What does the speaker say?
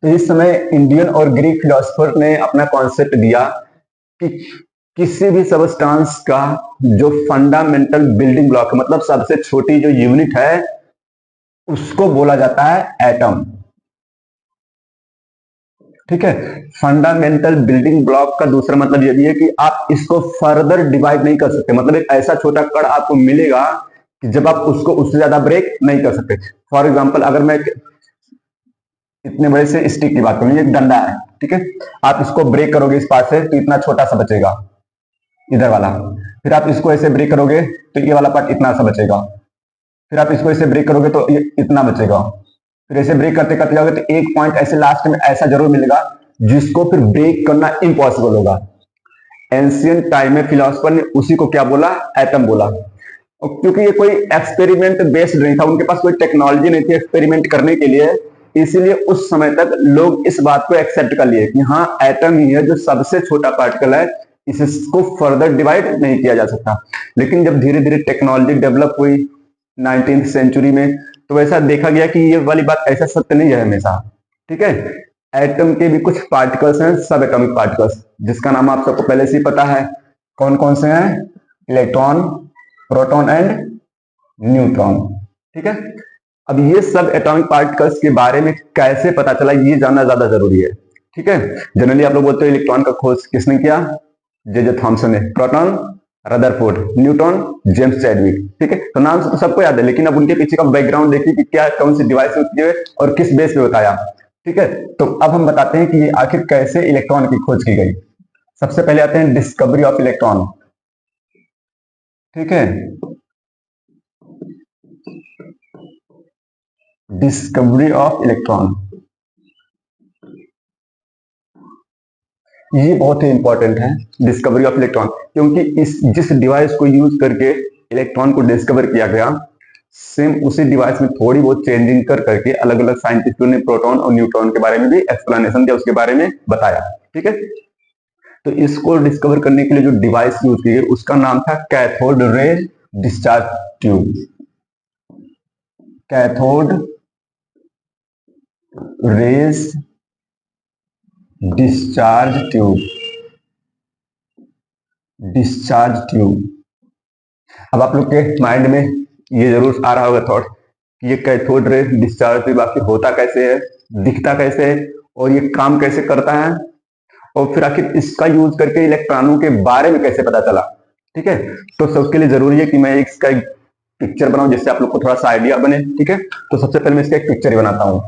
तो इस समय इंडियन और ग्रीक फिलोसफर ने अपना कॉन्सेप्ट दिया कि किसी भी सबस्टांस का जो फंडामेंटल बिल्डिंग ब्लॉक है, मतलब सबसे छोटी जो यूनिट है, उसको बोला जाता है एटम। ठीक है। फंडामेंटल बिल्डिंग ब्लॉक का दूसरा मतलब यह भी है कि आप इसको फर्दर डिवाइड नहीं कर सकते, मतलब एक ऐसा छोटा कण आपको मिलेगा कि जब आप उसको उससे ज्यादा ब्रेक नहीं कर सकते। फॉर एग्जाम्पल, अगर मैं इतने बड़े से स्टिक की बात करूं, एक डंडा है, ठीक है, आप इसको ब्रेक करोगे इस पार्ट से तो इतना छोटा सा बचेगा, इधर वाला। फिर आप इसको ऐसे ब्रेक करोगे तो ये वाला पार्ट इतना सा बचेगा। फिर आप इसको ऐसे ब्रेक करोगे तो ये इतना बचेगा। फिर ऐसे ब्रेक करते करते जाओगे तो एक पॉइंट ऐसे लास्ट में ऐसा जरूर मिलेगा जिसको फिर ब्रेक करना इम्पॉसिबल होगा। एंशियंट टाइम में फिलोसफर ने उसी को क्या बोला? एटम बोला। और क्योंकि ये कोई एक्सपेरिमेंट बेस्ड नहीं था, उनके पास कोई टेक्नोलॉजी नहीं थी एक्सपेरिमेंट करने के लिए, इसीलिए उस समय तक लोग इस बात को एक्सेप्ट कर लिए कि हाँ, एटम ही है जो सबसे छोटा पार्टिकल है, इसको फर्दर डिवाइड नहीं किया जा सकता। लेकिन जब धीरे धीरे टेक्नोलॉजी डेवलप हुई 19th सेंचुरी में, तो ऐसा देखा गया कि ये वाली बात ऐसा सत्य नहीं है हमेशा। ठीक है। एटम के भी कुछ पार्टिकल्स हैं, सब एटॉमिक पार्टिकल्स, जिसका नाम आप सबको पहले से ही पता है। कौन कौन से हैं? Electron, proton and neutron. ठीक है। अब ये सब एटॉमिक पार्टिकल्स के बारे में कैसे पता चला, ये जानना ज्यादा जरूरी है। ठीक है। जनरली आप लोग बोलते हो इलेक्ट्रॉन का खोज किसने किया? जे थॉमसन ने। Proton Rutherford, neutron James Chadwick. ठीक है। तो नाम तो सबको याद है, लेकिन अब उनके पीछे का बैकग्राउंड देखिए कि क्या, कौन सी डिवाइस होती है और किस बेस पे बताया। ठीक है। तो अब हम बताते हैं कि ये आखिर कैसे इलेक्ट्रॉन की खोज की गई। सबसे पहले आते हैं डिस्कवरी ऑफ इलेक्ट्रॉन। ठीक है। डिस्कवरी ऑफ इलेक्ट्रॉन, ये बहुत ही इंपॉर्टेंट है। डिस्कवरी ऑफ इलेक्ट्रॉन, क्योंकि इस जिस डिवाइस को यूज करके इलेक्ट्रॉन को डिस्कवर किया गया, सेम उसी डिवाइस में थोड़ी बहुत चेंजिंग कर करके अलग अलग साइंटिस्टों ने प्रोटॉन और न्यूट्रॉन के बारे में भी एक्सप्लेनेशन दिया, उसके बारे में बताया। ठीक है। तो इसको डिस्कवर करने के लिए जो डिवाइस यूज की गई उसका नाम था cathode ray discharge tube. Cathode rays discharge tube. Discharge tube. अब आप लोग के माइंड में ये जरूर आ रहा होगा थॉट कि ये कैथोड रे डिस्चार्ज ट्यूब आखिर होता कैसे है, दिखता कैसे है, और ये काम कैसे करता है, और फिर आखिर इसका यूज करके इलेक्ट्रॉनों के बारे में कैसे पता चला। ठीक है। तो सबके लिए जरूरी है कि मैं इसका एक पिक्चर बनाऊं जिससे आप लोग को थोड़ा सा आइडिया बने। ठीक है। तो सबसे पहले मैं इसका एक पिक्चर ही बनाता हूं।